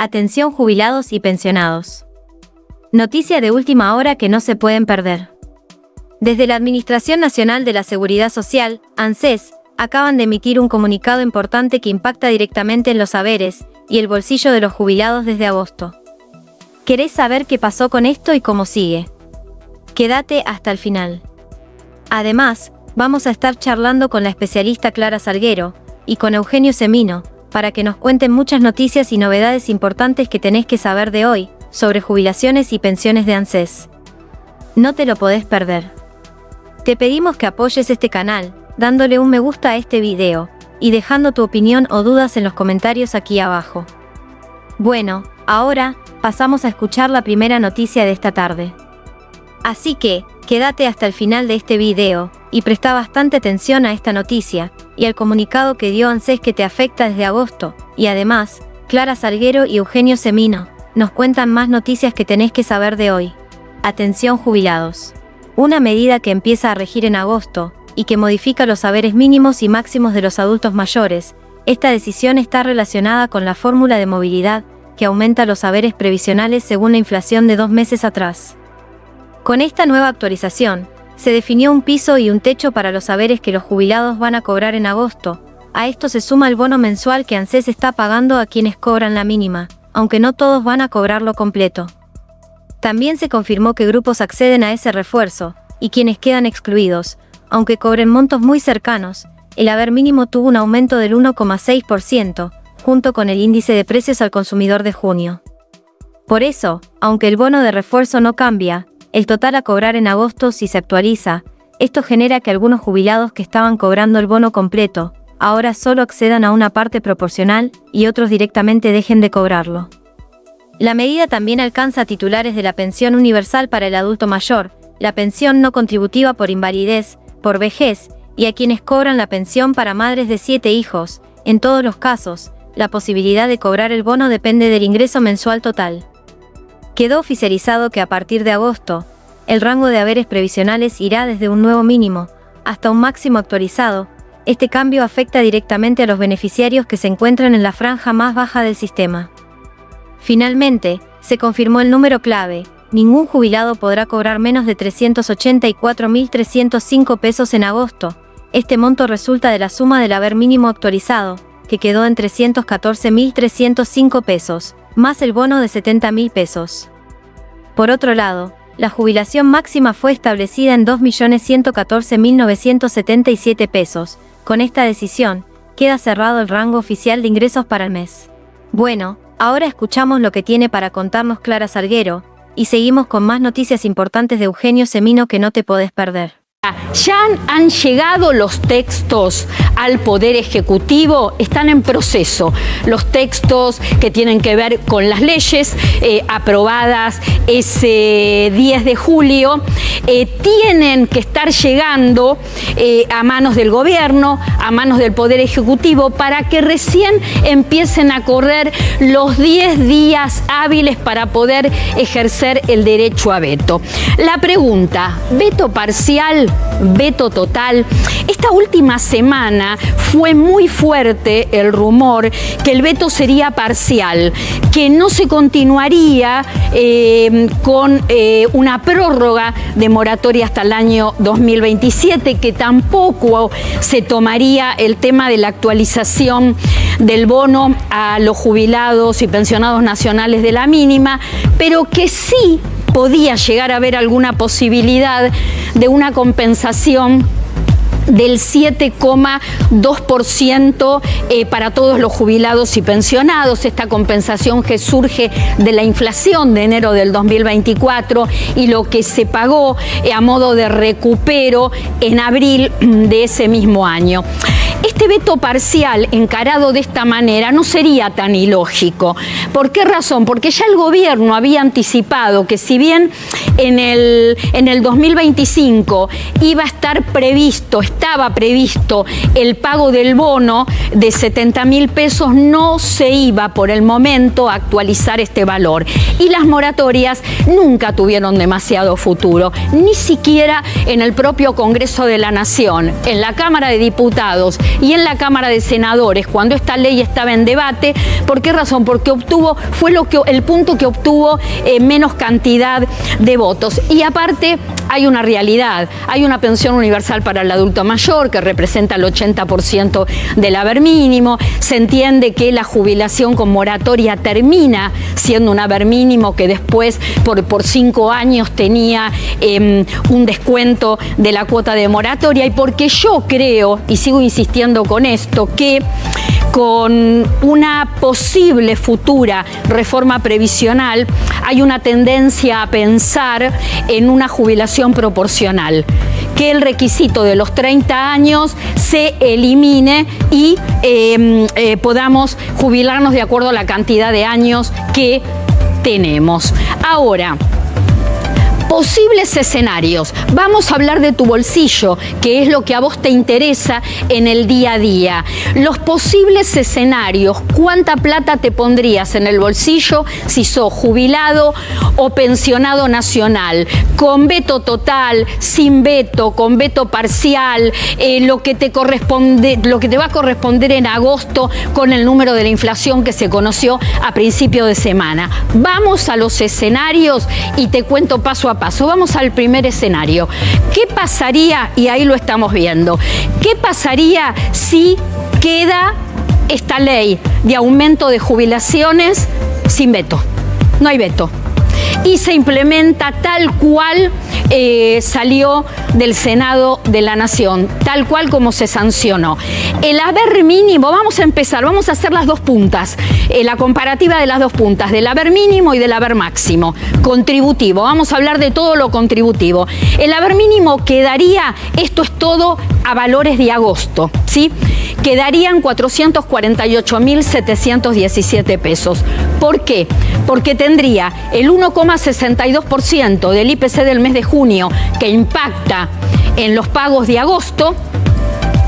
Atención jubilados y pensionados. Noticia de última hora que no se pueden perder. Desde la Administración Nacional de la Seguridad Social, ANSES, acaban de emitir un comunicado importante que impacta directamente en los haberes y el bolsillo de los jubilados desde agosto. ¿Querés saber qué pasó con esto y cómo sigue? Quédate hasta el final. Además, vamos a estar charlando con la especialista Clara Salguero y con Eugenio Semino, para que nos cuenten muchas noticias y novedades importantes que tenés que saber de hoy, sobre jubilaciones y pensiones de ANSES. No te lo podés perder. Te pedimos que apoyes este canal, dándole un me gusta a este video, y dejando tu opinión o dudas en los comentarios aquí abajo. Bueno, ahora, pasamos a escuchar la primera noticia de esta tarde. Así que, quédate hasta el final de este video, y presta bastante atención a esta noticia, y al comunicado que dio ANSES que te afecta desde agosto, y además, Clara Salguero y Eugenio Semino, nos cuentan más noticias que tenés que saber de hoy. Atención jubilados. Una medida que empieza a regir en agosto, y que modifica los haberes mínimos y máximos de los adultos mayores. Esta decisión está relacionada con la fórmula de movilidad, que aumenta los haberes previsionales según la inflación de 2 meses atrás. Con esta nueva actualización, se definió un piso y un techo para los haberes que los jubilados van a cobrar en agosto. A esto se suma el bono mensual que ANSES está pagando a quienes cobran la mínima, aunque no todos van a cobrarlo completo. También se confirmó que grupos acceden a ese refuerzo, y quienes quedan excluidos, aunque cobren montos muy cercanos. El haber mínimo tuvo un aumento del 1,6%, junto con el índice de precios al consumidor de junio. Por eso, aunque el bono de refuerzo no cambia, el total a cobrar en agosto sí se actualiza. Esto genera que algunos jubilados que estaban cobrando el bono completo, ahora solo accedan a una parte proporcional y otros directamente dejen de cobrarlo. La medida también alcanza a titulares de la pensión universal para el adulto mayor, la pensión no contributiva por invalidez, por vejez, y a quienes cobran la pensión para madres de 7 hijos. En todos los casos, la posibilidad de cobrar el bono depende del ingreso mensual total. Quedó oficializado que a partir de agosto, el rango de haberes previsionales irá desde un nuevo mínimo hasta un máximo actualizado. Este cambio afecta directamente a los beneficiarios que se encuentran en la franja más baja del sistema. Finalmente, se confirmó el número clave: ningún jubilado podrá cobrar menos de 384.305 pesos en agosto. Este monto resulta de la suma del haber mínimo actualizado, que quedó en 314.305 pesos, más el bono de 70.000 pesos. Por otro lado, la jubilación máxima fue establecida en 2.114.977 pesos. Con esta decisión, queda cerrado el rango oficial de ingresos para el mes. Bueno, ahora escuchamos lo que tiene para contarnos Clara Salguero, y seguimos con más noticias importantes de Eugenio Semino que no te podés perder. Ya han llegado los textos al Poder Ejecutivo, están en proceso. Los textos que tienen que ver con las leyes aprobadas ese 10 de julio tienen que estar llegando a manos del gobierno, a manos del Poder Ejecutivo, para que recién empiecen a correr los 10 días hábiles para poder ejercer el derecho a veto. La pregunta: ¿veto parcial? ¿Veto total? Esta última semana fue muy fuerte el rumor que el veto sería parcial, que no se continuaría con una prórroga de moratoria hasta el año 2027, que tampoco se tomaría el tema de la actualización del bono a los jubilados y pensionados nacionales de la mínima, pero que sí podía llegar a haber alguna posibilidad de una compensación del 7,2% para todos los jubilados y pensionados. Esta compensación que surge de la inflación de enero del 2024 y lo que se pagó a modo de recupero en abril de ese mismo año. Este veto parcial encarado de esta manera no sería tan ilógico. ¿Por qué razón? Porque ya el gobierno había anticipado que si bien en el 2025 iba a estar previsto estaba previsto el pago del bono de 70.000 pesos, no se iba por el momento a actualizar este valor. Y las moratorias nunca tuvieron demasiado futuro, ni siquiera en el propio Congreso de la Nación, en la Cámara de Diputados y en la Cámara de Senadores, cuando esta ley estaba en debate. ¿Por qué razón? Porque fue el punto que obtuvo menos cantidad de votos. Y aparte hay una realidad, hay una pensión universal para el adulto mayor que representa el 80% del haber mínimo. Se entiende que la jubilación con moratoria termina siendo un haber mínimo que después por 5 años tenía un descuento de la cuota de moratoria. Y porque yo creo, y sigo insistiendo con esto, que con una posible futura reforma previsional hay una tendencia a pensar en una jubilación proporcional, que el requisito de los 30 años se elimine y podamos jubilarnos de acuerdo a la cantidad de años que tenemos. Ahora, posibles escenarios. Vamos a hablar de tu bolsillo, que es lo que a vos te interesa en el día a día. Los posibles escenarios, ¿cuánta plata te pondrías en el bolsillo si sos jubilado o pensionado nacional? Con veto total, sin veto, con veto parcial, lo que te va a corresponder en agosto con el número de la inflación que se conoció a principio de semana. Vamos a los escenarios y te cuento paso a paso. Vamos al primer escenario. ¿Qué pasaría? Y ahí lo estamos viendo. ¿Qué pasaría si queda esta ley de aumento de jubilaciones sin veto? No hay veto. Y se implementa tal cual salió del Senado de la Nación, tal cual como se sancionó. El haber mínimo, vamos a empezar, vamos a hacer las dos puntas, la comparativa de las dos puntas, del haber mínimo y del haber máximo, contributivo. Vamos a hablar de todo lo contributivo. El haber mínimo quedaría, esto es todo a valores de agosto, ¿sí? Quedarían 448.717 pesos. ¿Por qué? Porque tendría el 1,62% del IPC del mes de junio que impacta en los pagos de agosto.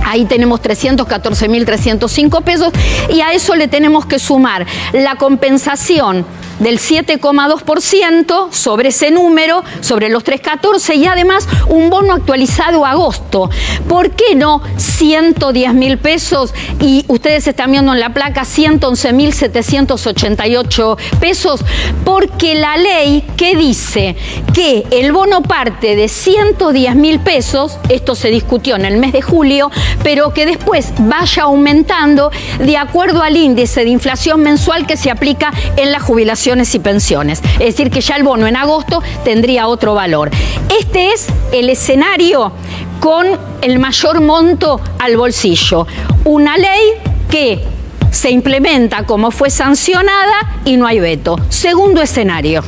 Ahí tenemos 314.305 pesos y a eso le tenemos que sumar la compensación del 7,2% sobre ese número, sobre los 314 y además un bono actualizado a agosto. ¿Por qué no 110.000 pesos? Y ustedes están viendo en la placa 111.788 pesos, porque la ley que dice que el bono parte de 110.000 pesos, esto se discutió en el mes de julio, pero que después vaya aumentando de acuerdo al índice de inflación mensual que se aplica en las jubilaciones y pensiones. Es decir, que ya el bono en agosto tendría otro valor. Este es el escenario con el mayor monto al bolsillo. Una ley que se implementa como fue sancionada y no hay veto. Segundo escenario.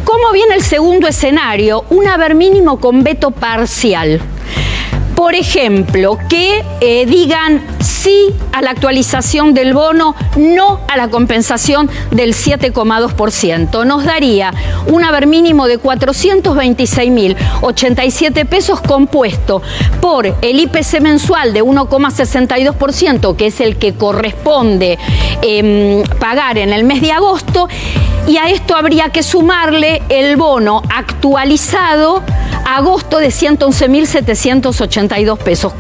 ¿Cómo viene el segundo escenario? Un haber mínimo con veto parcial. Por ejemplo, que digan sí a la actualización del bono, no a la compensación del 7,2%. Nos daría un haber mínimo de 426.087 pesos compuesto por el IPC mensual de 1,62%, que es el que corresponde pagar en el mes de agosto, y a esto habría que sumarle el bono actualizado a agosto de 111.782 pesos.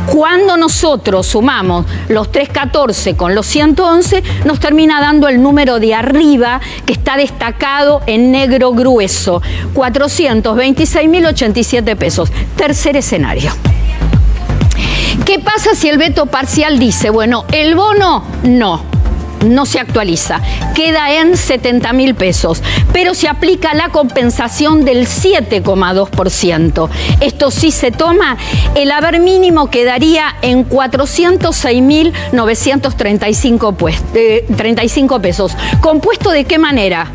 Cuando nosotros sumamos los 314 con los 111, nos termina dando el número de arriba que está destacado en negro grueso, 426.087 pesos. Tercer escenario. ¿Qué pasa si el veto parcial dice, bueno, el bono no se actualiza, queda en 70.000 pesos, pero se aplica la compensación del 7,2%. Esto sí se toma, el haber mínimo quedaría en 406.935 pesos. ¿Compuesto de qué manera?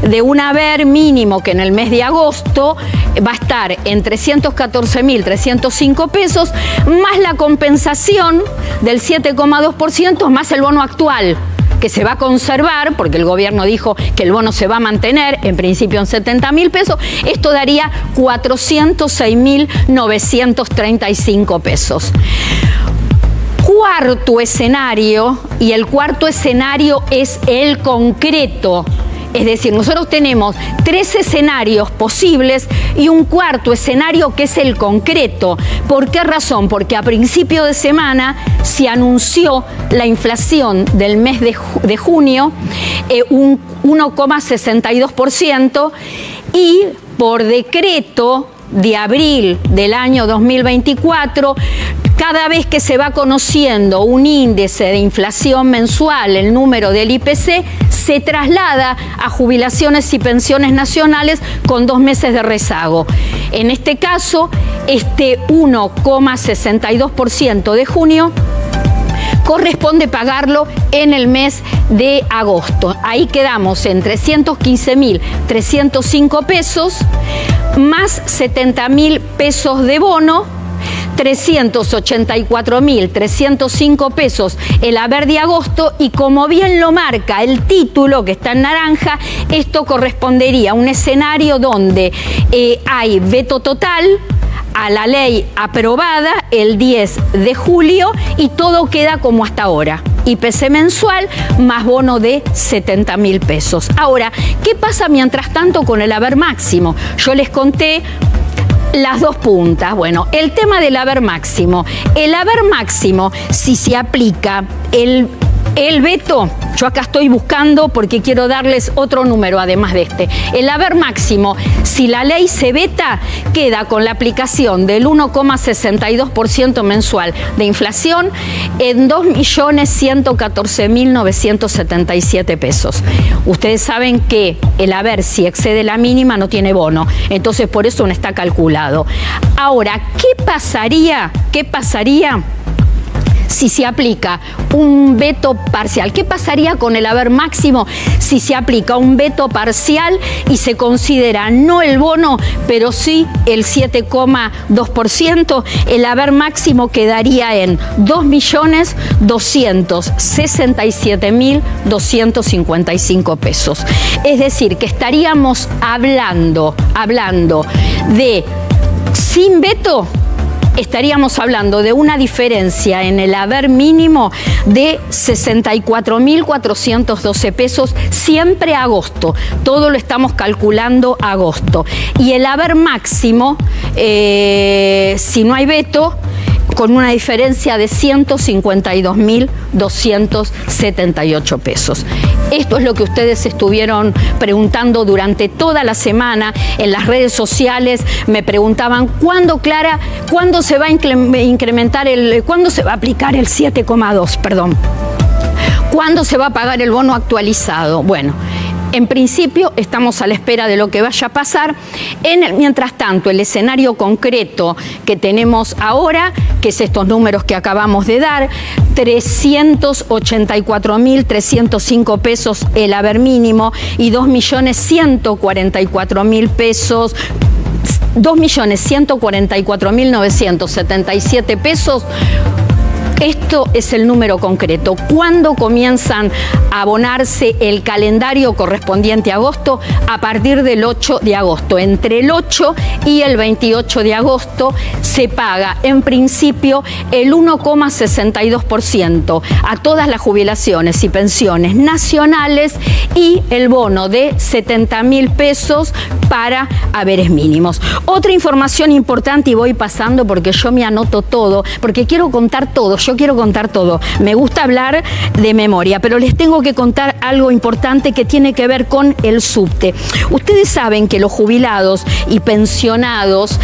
De un haber mínimo que en el mes de agosto va a estar en 314.305 pesos, más la compensación del 7,2%, más el bono actual, que se va a conservar, porque el gobierno dijo que el bono se va a mantener, en principio en 70.000 pesos, esto daría 406.935 pesos. Cuarto escenario, y el cuarto escenario es el concreto. Es decir, nosotros tenemos 3 escenarios posibles y un cuarto escenario que es el concreto. ¿Por qué razón? Porque a principio de semana se anunció la inflación del mes de junio, un 1,62%, y por decreto de abril del año 2024, cada vez que se va conociendo un índice de inflación mensual, el número del IPC, se traslada a jubilaciones y pensiones nacionales con 2 meses de rezago. En este caso, este 1,62% de junio corresponde pagarlo en el mes de agosto. Ahí quedamos en 315.305 pesos, más 70.000 pesos de bono, 384.305 pesos el haber de agosto, y como bien lo marca el título que está en naranja, esto correspondería a un escenario donde hay veto total a la ley aprobada el 10 de julio y todo queda como hasta ahora. IPC mensual más bono de 70.000 pesos. Ahora, ¿qué pasa mientras tanto con el haber máximo? Yo les conté las 2 puntas. Bueno, el tema del haber máximo. El haber máximo, si se aplica el veto, yo acá estoy buscando porque quiero darles otro número además de este. El haber máximo, si la ley se veta, queda con la aplicación del 1,62% mensual de inflación en 2.114.977 pesos. Ustedes saben que el haber, si excede la mínima, no tiene bono. Entonces, por eso no está calculado. Ahora, ¿qué pasaría si se aplica un veto parcial? ¿Qué pasaría con el haber máximo si se aplica un veto parcial y se considera no el bono, pero sí el 7,2%? El haber máximo quedaría en 2.267.255 pesos. Es decir, que estaríamos hablando de, sin veto, estaríamos hablando de una diferencia en el haber mínimo de 64.412 pesos, siempre a agosto. Todo lo estamos calculando a agosto. Y el haber máximo, si no hay veto, con una diferencia de 152.278 pesos. Esto es lo que ustedes estuvieron preguntando durante toda la semana en las redes sociales. Me preguntaban, ¿cuándo, Clara, cuándo se va a incrementar cuándo se va a aplicar el 7,2, perdón? ¿Cuándo se va a pagar el bono actualizado? Bueno, en principio estamos a la espera de lo que vaya a pasar. Mientras tanto, el escenario concreto que tenemos ahora, que es estos números que acabamos de dar, 384.305 pesos el haber mínimo y 2.144.000 pesos, 2.144.977 pesos. Esto es el número concreto. ¿Cuándo comienzan a abonarse el calendario correspondiente a agosto? A partir del 8 de agosto. Entre el 8 y el 28 de agosto se paga en principio el 1,62% a todas las jubilaciones y pensiones nacionales y el bono de 70.000 pesos para haberes mínimos. Otra información importante, y voy pasando porque yo me anoto todo, porque quiero contar todo. Yo quiero contar todo. Me gusta hablar de memoria, pero les tengo que contar algo importante que tiene que ver con el subte. Ustedes saben que los jubilados y pensionados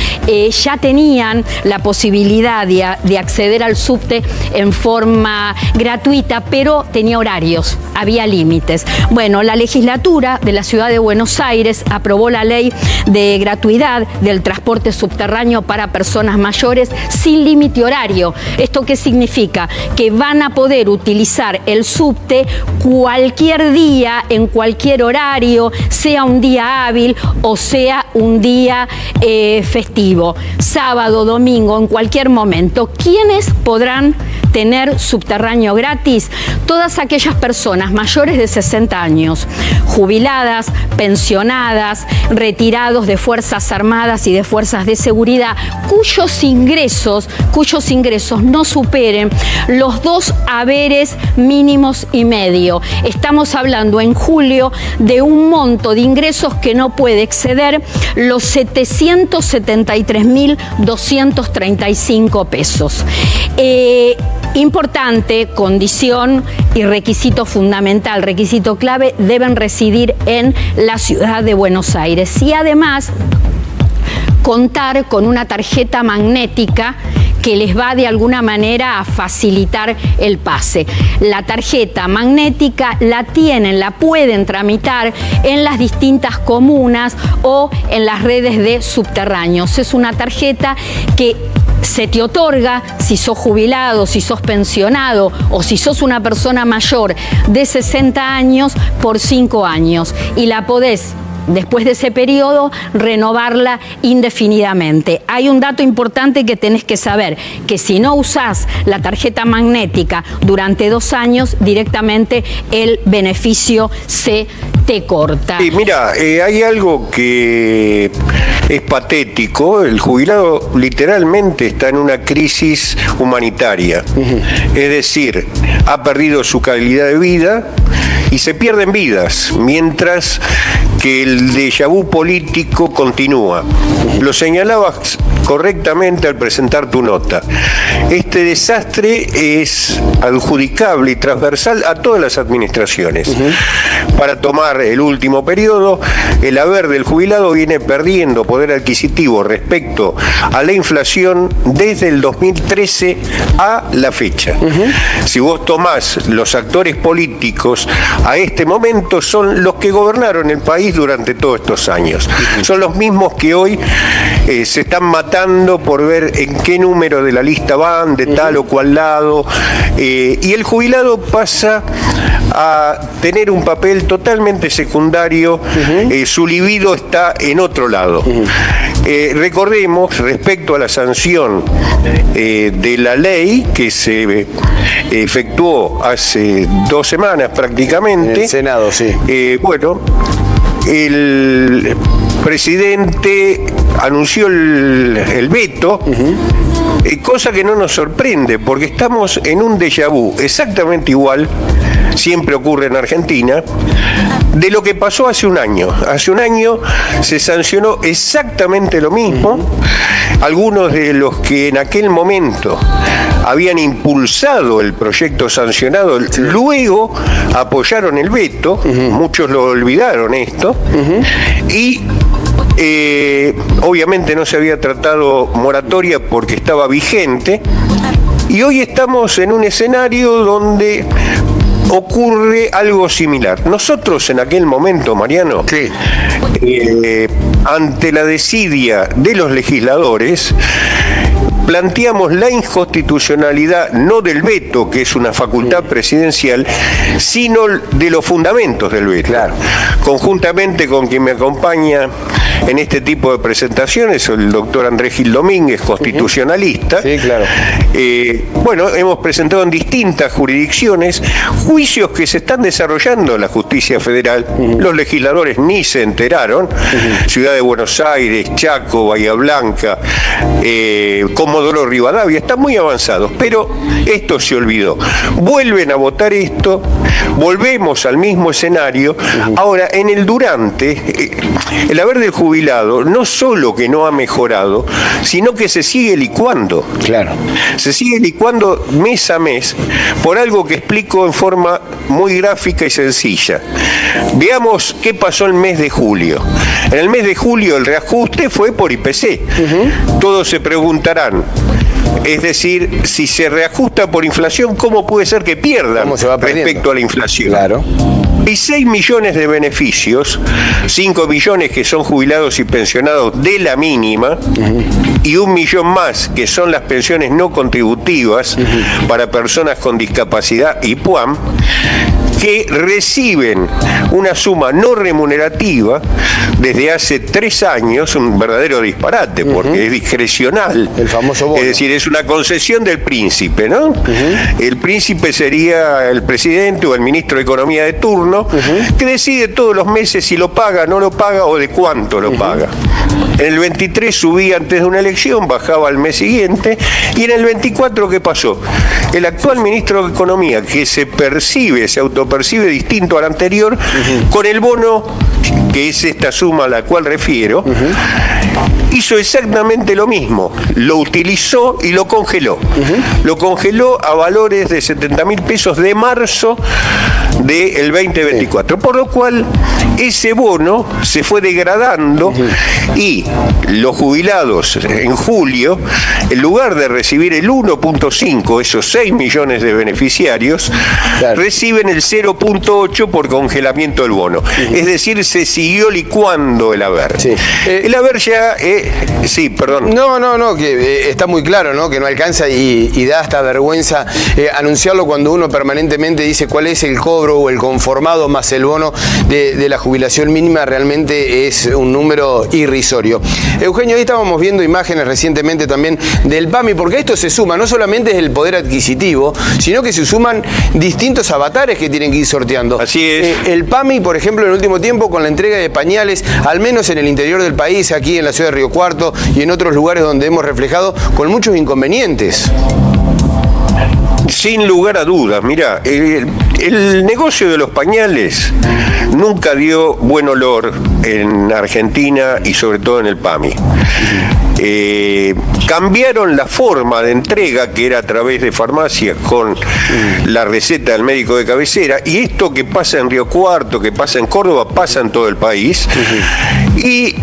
ya tenían la posibilidad de acceder al subte en forma gratuita, pero tenía horarios, había límites. Bueno, la legislatura de la Ciudad de Buenos Aires aprobó la ley de gratuidad del transporte subterráneo para personas mayores sin límite horario. ¿Esto qué significa? significa que van a poder utilizar el subte cualquier día, en cualquier horario, sea un día hábil o sea un día festivo, sábado, domingo, en cualquier momento. ¿Quiénes podrán tener subterráneo gratis? Todas aquellas personas mayores de 60 años, jubiladas, pensionadas, retirados de Fuerzas Armadas y de Fuerzas de Seguridad, cuyos ingresos no superen los 2 haberes mínimos y medio. Estamos hablando en julio de un monto de ingresos que no puede exceder los 773.235 pesos. Importante, condición y requisito fundamental, requisito clave, deben residir en la ciudad de Buenos Aires y además contar con una tarjeta magnética que les va de alguna manera a facilitar el pase. La tarjeta magnética la pueden tramitar en las distintas comunas o en las redes de subterráneos. Es una tarjeta que se te otorga si sos jubilado, si sos pensionado o si sos una persona mayor de 60 años por 5 años y la podés, después de ese periodo, renovarla indefinidamente. Hay un dato importante que tenés que saber, que si no usás la tarjeta magnética durante 2 años, directamente el beneficio se te corta. Sí, mira, hay algo que es patético. El jubilado literalmente está en una crisis humanitaria. Es decir, ha perdido su calidad de vida y se pierden vidas, mientras que el déjà vu político continúa. Lo señalabas correctamente al presentar tu nota. Este desastre es adjudicable y transversal a todas las administraciones. Para tomar el último periodo, el haber del jubilado viene perdiendo poder adquisitivo respecto a la inflación desde el 2013 a la fecha. Si vos tomás los actores políticos a este momento, son los que gobernaron el país durante todos estos años. Son los mismos que hoy se están matando por ver en qué número de la lista van, de tal o cual lado, y el jubilado pasa a tener un papel totalmente secundario. Su libido está en otro lado. Recordemos, respecto a la sanción de la ley que se efectuó hace 2 semanas prácticamente. En el Senado, sí. Bueno, el presidente anunció el veto, cosa que no nos sorprende, porque estamos en un déjà vu exactamente igual, siempre ocurre en Argentina, de lo que pasó hace un año. Hace un año se sancionó exactamente lo mismo. Algunos de los que en aquel momento habían impulsado el proyecto sancionado, luego apoyaron el veto, muchos lo olvidaron esto, y obviamente no se había tratado moratoria porque estaba vigente, y hoy estamos en un escenario donde ocurre algo similar. Nosotros en aquel momento, Mariano, sí, ante la desidia de los legisladores, planteamos la inconstitucionalidad no del veto, que es una facultad presidencial, sino de los fundamentos del veto. Claro. Conjuntamente con quien me acompaña en este tipo de presentaciones, el doctor Andrés Gil Domínguez, constitucionalista. Sí, claro. Bueno, hemos presentado en distintas jurisdicciones juicios que se están desarrollando en la justicia federal. Los legisladores ni se enteraron. Ciudad de Buenos Aires, Chaco, Bahía Blanca, Comodoro Rivadavia, están muy avanzados, pero esto se olvidó. Vuelven a votar esto, volvemos al mismo escenario. Ahora, en el durante, el haber del jubilado no solo que no ha mejorado, sino que se sigue licuando. Claro. Se sigue licuando mes a mes por algo que explico en forma muy gráfica y sencilla. Veamos qué pasó el mes de julio. En el mes de julio el reajuste fue por IPC. Todos se preguntarán, Es decir, si se reajusta por inflación, ¿cómo puede ser que pierdan ¿Cómo se va respecto a la inflación? Claro. Hay 6 millones de beneficios, 5 millones que son jubilados y pensionados de la mínima, y 1 millón más que son las pensiones no contributivas para personas con discapacidad y PUAM, que reciben una suma no remunerativa desde hace 3 años, un verdadero disparate, porque es discrecional. El famoso bono. Es decir, es una concesión del príncipe, ¿no? El príncipe sería el presidente o el ministro de Economía de turno, que decide todos los meses si lo paga, no lo paga o de cuánto lo paga. En el 23 subía antes de una elección, bajaba al mes siguiente, y en el 24, ¿qué pasó? El actual ministro de Economía, que se autopercibe distinto al anterior, con el bono, que es esta suma a la cual refiero, hizo exactamente lo mismo. Lo utilizó y lo congeló. Lo congeló a valores de 70.000 pesos de marzo del 2024. Por lo cual, ese bono se fue degradando y los jubilados en julio, en lugar de recibir el 1.5, esos 6 millones de beneficiarios, reciben el 0.8 por congelamiento del bono. Es decir, se siguió licuando el haber. El haber ya... sí, perdón. No, que está muy claro, ¿no? Que no alcanza y da hasta vergüenza anunciarlo cuando uno permanentemente dice cuál es el cobro o el conformado más el bono de la jubilación mínima. Realmente es un número irrisorio. Eugenio, ahí estábamos viendo imágenes recientemente también del PAMI, porque esto se suma, no solamente es el poder adquisitivo, sino que se suman distintos avatares que tienen que ir sorteando. Así es. El PAMI, por ejemplo, en el último tiempo, con la entrega de pañales, al menos en el interior del país, aquí en la ciudad de Río Cuarto y en otros lugares donde hemos reflejado, con muchos inconvenientes. Sin lugar a dudas, mira, el negocio de los pañales nunca dio buen olor en Argentina y sobre todo en el PAMI. Cambiaron la forma de entrega, que era a través de farmacias con la receta del médico de cabecera, y esto que pasa en Río Cuarto, que pasa en Córdoba, pasa en todo el país. Y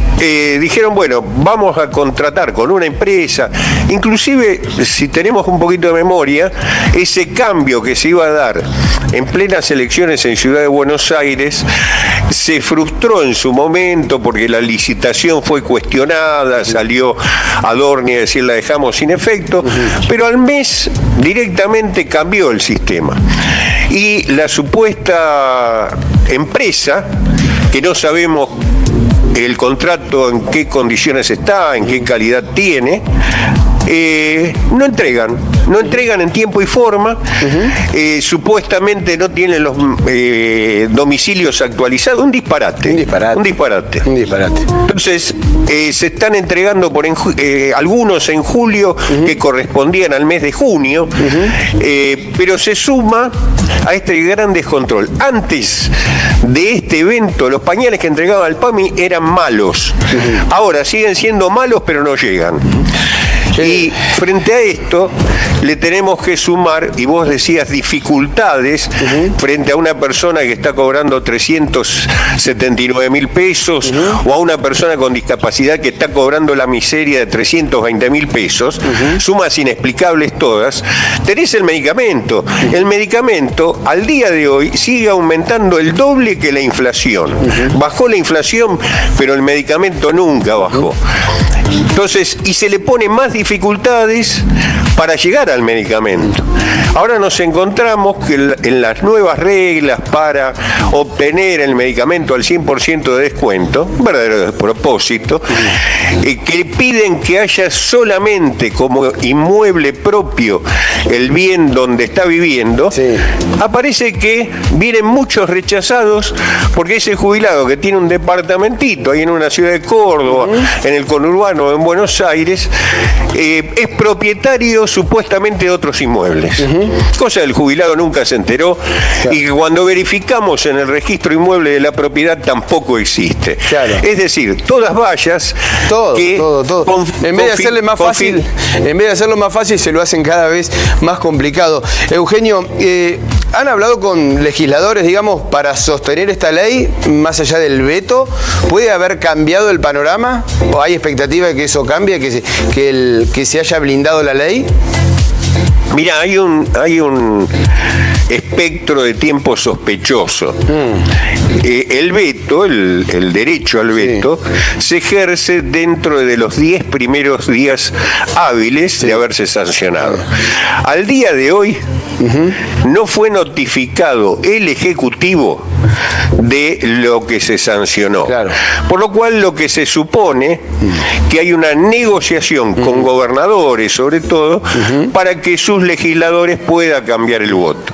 dijeron, bueno, vamos a contratar con una empresa. Inclusive, si tenemos un poquito de memoria, ese cambio que se iba a dar en plenas elecciones en Ciudad de Buenos Aires se frustró en su momento porque la licitación fue cuestionada, salió Adorni a decir la dejamos sin efecto, pero al mes directamente cambió el sistema. Y la supuesta empresa, que no sabemos el contrato en qué condiciones está, en qué calidad tiene, no entregan en tiempo y forma, supuestamente no tienen los domicilios actualizados, un disparate. Entonces, se están entregando algunos en julio que correspondían al mes de junio, pero se suma a este gran descontrol. Antes de este evento, los pañales que entregaba el PAMI eran malos. Ahora siguen siendo malos, pero no llegan. Y frente a esto le tenemos que sumar, y vos decías, dificultades frente a una persona que está cobrando 379.000 pesos o a una persona con discapacidad que está cobrando la miseria de 320.000 pesos, sumas inexplicables todas. Tenés el medicamento. El medicamento al día de hoy sigue aumentando el doble que la inflación. Bajó la inflación, pero el medicamento nunca bajó. Entonces, y se le pone más dificultades para llegar al medicamento. Ahora nos encontramos que en las nuevas reglas para obtener el medicamento al 100% de descuento, un verdadero despropósito, que piden que haya solamente como inmueble propio el bien donde está viviendo, aparece que vienen muchos rechazados porque ese jubilado que tiene un departamentito ahí en una ciudad de Córdoba, en el conurbano en Buenos Aires, es propietario supuestamente de otros inmuebles. Cosa del jubilado nunca se enteró, y que cuando verificamos en el registro inmueble de la propiedad tampoco existe. Es decir, todas vallas que todo. En vez de hacerle más fácil, se lo hacen cada vez más complicado. Eugenio, ¿Han hablado con legisladores, digamos, para sostener esta ley, más allá del veto? ¿Puede haber cambiado el panorama? ¿O hay expectativa de que eso cambie, que se haya blindado la ley? Mira, hay un espectro de tiempo sospechoso. El veto, el derecho al veto, se ejerce dentro de los 10 primeros días hábiles de haberse sancionado. Al día de hoy, no fue notificado el Ejecutivo de lo que se sancionó. Claro. Por lo cual, lo que se supone que hay una negociación con gobernadores, sobre todo, para que sus legisladores puedan cambiar el voto.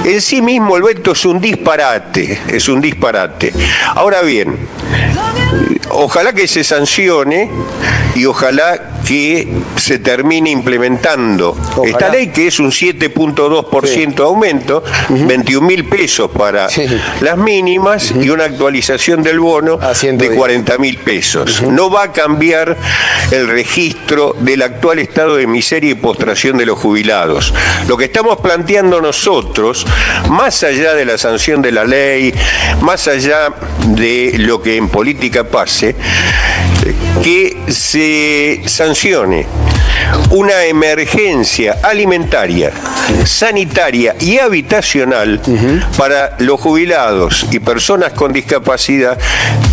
En sí mismo el veto es un disparate, Ahora bien, ojalá que se sancione y ojalá que se termine implementando esta ley, que es un 7.2% de aumento, 21.000 pesos para las mínimas y una actualización del bono de 40.000 pesos. No va a cambiar el registro del actual estado de miseria y postración de los jubilados. Lo que estamos planteando nosotros, más allá de la sanción de la ley, más allá de lo que en política pase, que se sancione una emergencia alimentaria, sanitaria y habitacional para los jubilados y personas con discapacidad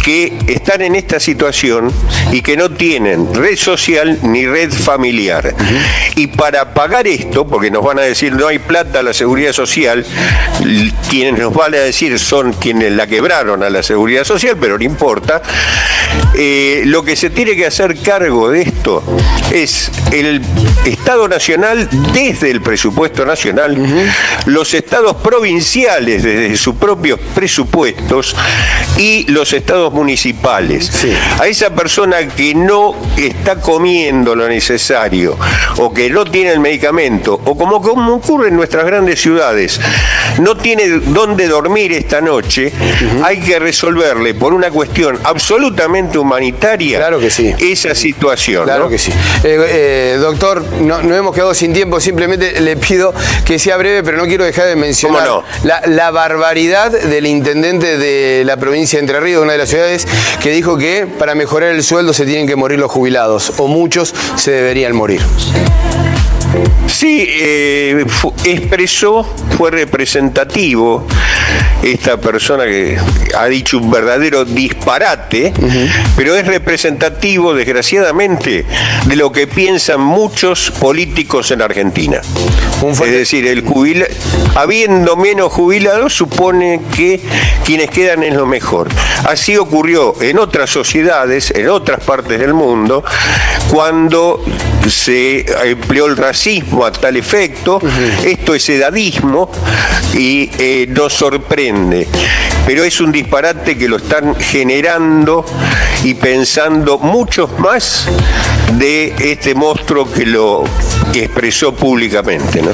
que están en esta situación y que no tienen red social ni red familiar. Y para pagar esto, porque nos van a decir no hay plata a la seguridad social, quienes nos van a decir son quienes la quebraron a la seguridad social, pero no importa, lo que se tiene que hacer cargo de esto es el Estado Nacional desde el presupuesto nacional, los estados provinciales desde sus propios presupuestos y los estados municipales. A esa persona que no está comiendo lo necesario o que no tiene el medicamento o como ocurre en nuestras grandes ciudades, no tiene dónde dormir esta noche, hay que resolverle por una cuestión absolutamente humanitaria esa situación. Claro, ¿no? que sí. Doctor, no hemos quedado sin tiempo, simplemente le pido que sea breve, pero no quiero dejar de mencionar la barbaridad del intendente de la provincia de Entre Ríos, una de las ciudades, que dijo que para mejorar el sueldo se tienen que morir los jubilados, o muchos se deberían morir. Sí, fue representativo esta persona que ha dicho un verdadero disparate, pero es representativo, desgraciadamente, de lo que piensan muchos políticos en Argentina. Es decir, habiendo menos jubilados, supone que quienes quedan es lo mejor. Así ocurrió en otras sociedades, en otras partes del mundo, cuando se empleó el racismo a tal efecto. Esto es edadismo y nos sorprende, pero es un disparate que lo están generando y pensando muchos más de este monstruo que lo expresó públicamente, ¿no?